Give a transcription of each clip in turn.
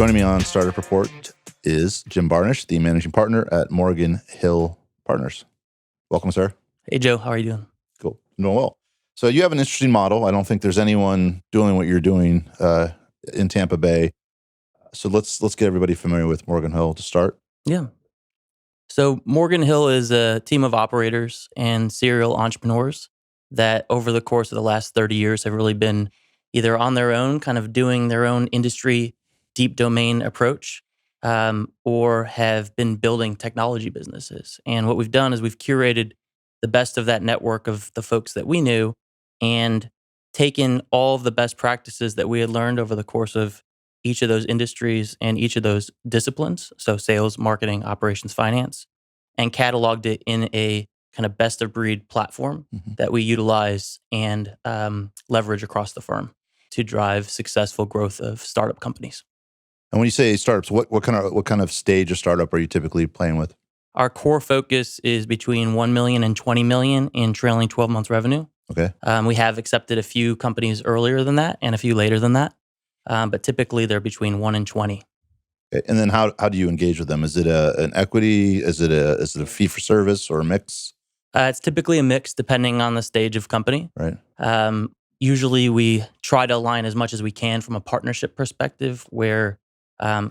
Joining me on Startup Report is Jim Barnish, the managing partner at Morgan Hill Partners. Welcome, sir. Hey, Joe. How are you doing? Cool. I'm doing well. So you have an interesting model. I don't think there's anyone doing what you're doing in Tampa Bay. So let's get everybody familiar with Morgan Hill to start. Yeah. So Morgan Hill is a team of operators and serial entrepreneurs that over the course of the last 30 years have really been either on their own, kind of doing their own industry deep domain approach, or have been building technology businesses. And what we've done is we've curated the best of that network of the folks that we knew and taken all of the best practices that we had learned over the course of each of those industries and each of those disciplines, so sales, marketing, operations, finance, and cataloged it in a kind of best of breed platform that we utilize and leverage across the firm to drive successful growth of startup companies. And when you say startups, what kind of stage of startup are you typically playing with? Our core focus is between 1 million and 20 million in trailing 12 months revenue. Okay. We have accepted a few companies earlier than that and a few later than that. But typically they're between 1 and 20. Okay. And then how do you engage with them? Is it an equity? Is it a fee for service or a mix? It's typically a mix depending on the stage of company. Right. Usually we try to align as much as we can from a partnership perspective where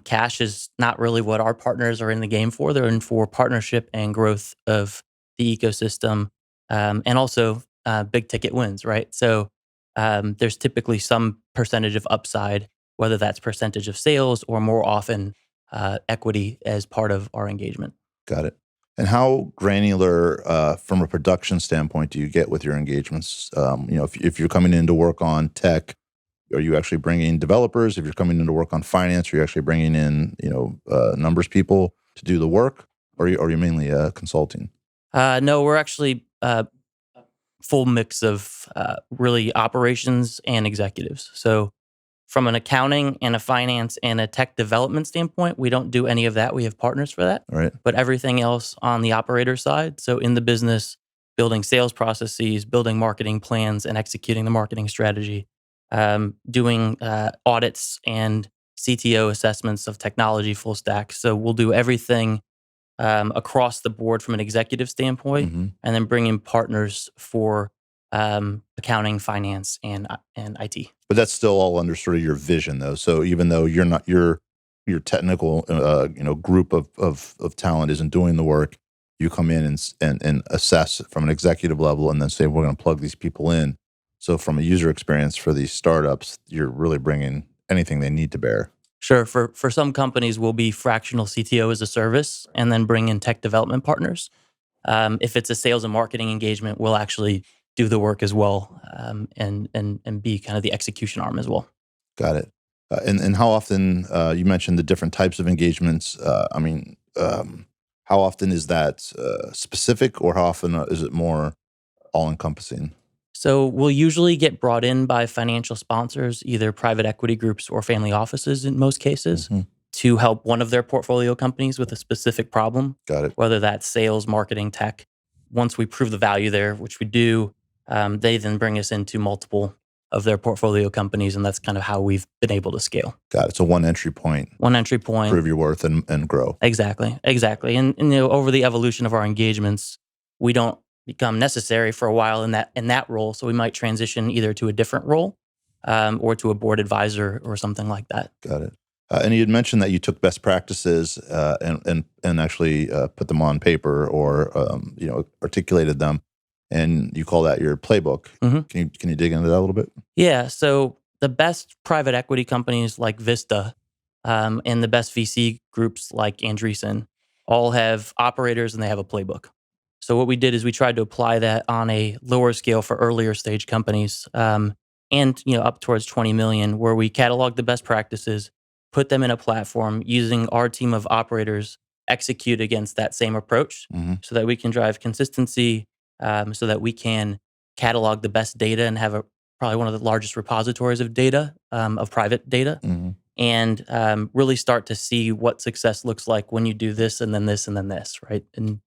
cash is not really what our partners are in the game for. They're in for partnership and growth of the ecosystem and also big ticket wins, right? So there's typically some percentage of upside, whether that's percentage of sales or more often equity as part of our engagement. Got it. And how granular from a production standpoint do you get with your engagements? If you're coming in to work on tech, are you actually bringing developers? If you're coming in to work on finance, are you actually bringing in numbers people to do the work, or are you mainly consulting? No, we're actually full mix of really operations and executives. So from an accounting and a finance and a tech development standpoint, we don't do any of that. We have partners for that. Right. But everything else on the operator side, so in the business, building sales processes, building marketing plans, and executing the marketing strategy, doing audits and CTO assessments of technology full stack. So we'll do everything across the board from an executive standpoint, and then bring in partners for accounting, finance, and IT. But that's still all under sort of your vision, though. So even though you're not your technical group of talent isn't doing the work, you come in and assess from an executive level, and then say we're going to plug these people in. So from a user experience for these startups, you're really bringing anything they need to bear. Sure. For some companies, we'll be fractional CTO as a service and then bring in tech development partners. If it's a sales and marketing engagement, we'll actually do the work as well and be kind of the execution arm as well. Got it. And how often, you mentioned the different types of engagements. How often is that specific, or how often is it more all-encompassing? So we'll usually get brought in by financial sponsors, either private equity groups or family offices in most cases, to help one of their portfolio companies with a specific problem. Got it. Whether that's sales, marketing, tech. Once we prove the value there, which we do, they then bring us into multiple of their portfolio companies, and that's kind of how we've been able to scale. Got it. So one entry point. One entry point. Prove your worth and grow. Exactly. And over the evolution of our engagements, we don't become necessary for a while in that role. So we might transition either to a different role or to a board advisor or something like that. Got it. And you had mentioned that you took best practices and actually put them on paper or articulated them, and you call that your playbook. Can you dig into that a little bit? Yeah. So the best private equity companies like Vista and the best VC groups like Andreessen all have operators and they have a playbook. So what we did is we tried to apply that on a lower scale for earlier stage companies and up towards 20 million, where we catalog the best practices, put them in a platform using our team of operators, execute against that same approach so that we can drive consistency, so that we can catalog the best data and have probably one of the largest repositories of data, of private data, and really start to see what success looks like when you do this and then this and then this, right? And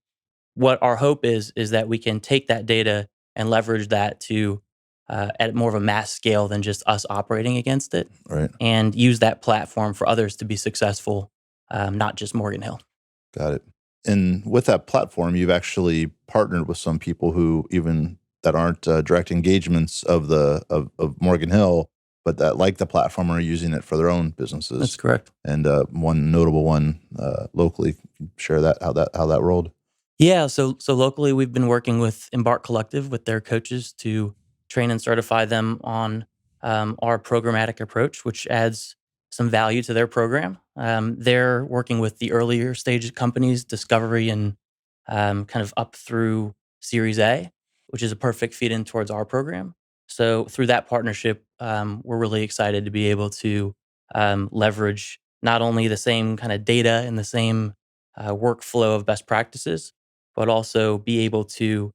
what our hope is that we can take that data and leverage that to at more of a mass scale than just us operating against it, Right. and use that platform for others to be successful, not just Morgan Hill. Got it. And with that platform, you've actually partnered with some people who even that aren't direct engagements of of Morgan Hill, but that like the platform are using it for their own That's businesses. correct. And one notable one locally, share that how that rolled. Yeah, so locally we've been working with Embark Collective with their coaches to train and certify them on our programmatic approach, which adds some value to their program. They're working with the earlier stage companies, discovery and kind of up through Series A, which is a perfect feed in towards our program. So through that partnership, we're really excited to be able to leverage not only the same kind of data and the same workflow of best practices, but also be able to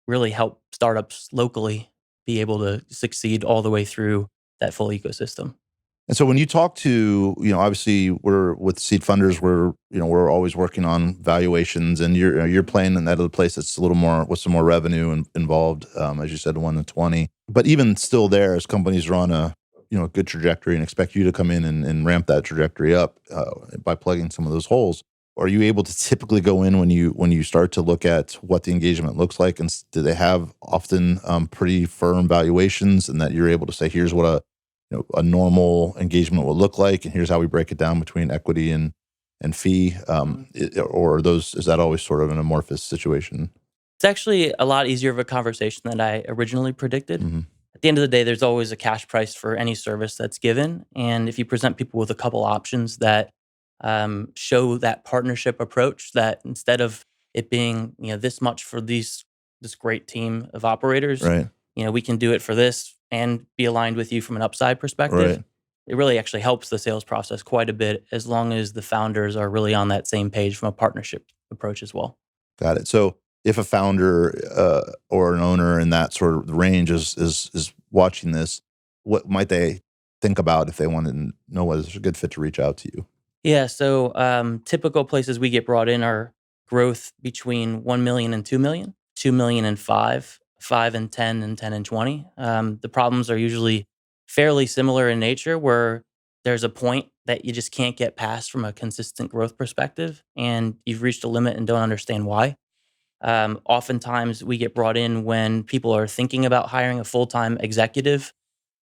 really help startups locally be able to succeed all the way through that full ecosystem. And so when you talk to, obviously we're with seed funders, we're always working on valuations, and you're playing in that other place that's a little more with some more revenue involved, as you said, 1 to 20. But even still, there as companies are on a good trajectory and expect you to come in and ramp that trajectory up by plugging some of those holes. Are you able to typically go in when you start to look at what the engagement looks like, and do they have often pretty firm valuations, and that you're able to say, here's what a normal engagement will look like, and here's how we break it down between equity and fee, or is that always sort of an amorphous situation? It's actually a lot easier of a conversation than I originally predicted. Hmm. At the end of the day, there's always a cash price for any service that's given. And if you present people with a couple options that show that partnership approach, that instead of it being this much for this great team of operators, Right, we can do it for this and be aligned with you from an upside perspective. right. It really actually helps the sales process quite a bit as long as the founders are really on that same page from a partnership approach as well. Got it. So if a founder or an owner in that sort of range is watching this, what might they think about if they wanted to know whether it's a good fit to reach out to you? Yeah, so typical places we get brought in are growth between 1 million and 2 million, 2 million and 5, 5 and 10, and 10 and 20. The problems are usually fairly similar in nature where there's a point that you just can't get past from a consistent growth perspective and you've reached a limit and don't understand why. Oftentimes we get brought in when people are thinking about hiring a full-time executive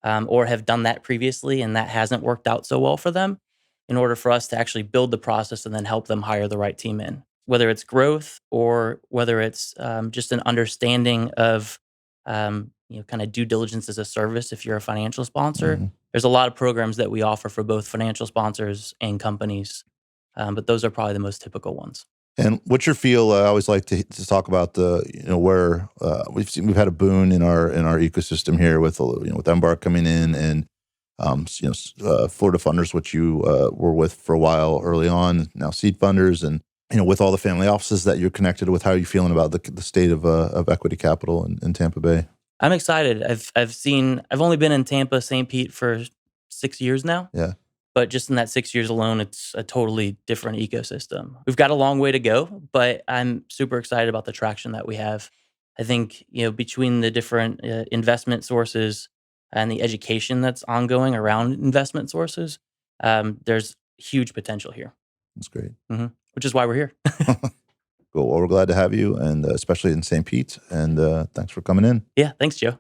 or have done that previously and that hasn't worked out so well for them, in order for us to actually build the process and then help them hire the right team in. Whether it's growth or whether it's just an understanding of kind of due diligence as a service if you're a financial sponsor. Hmm. There's a lot of programs that we offer for both financial sponsors and companies, but those are probably the most typical ones. And what's your feel? I always like to talk about the where we've had a boon in our ecosystem here with with Embark coming in, and Florida funders, which you were with for a while early on, now seed funders, and with all the family offices that you're connected with. How are you feeling about the state of equity capital in Tampa Bay? I'm excited. I've only been in Tampa, St. Pete for 6 years now. Yeah, But just in that 6 years alone, it's a totally different ecosystem. We've got a long way to go, but I'm super excited about the traction that we have. I think, between the different investment sources and the education that's ongoing around investment sources, there's huge potential here, that's great. which is why we're here. Cool. Well, we're glad to have you, and especially in St. Pete. And thanks for coming in. Yeah, thanks, Joe.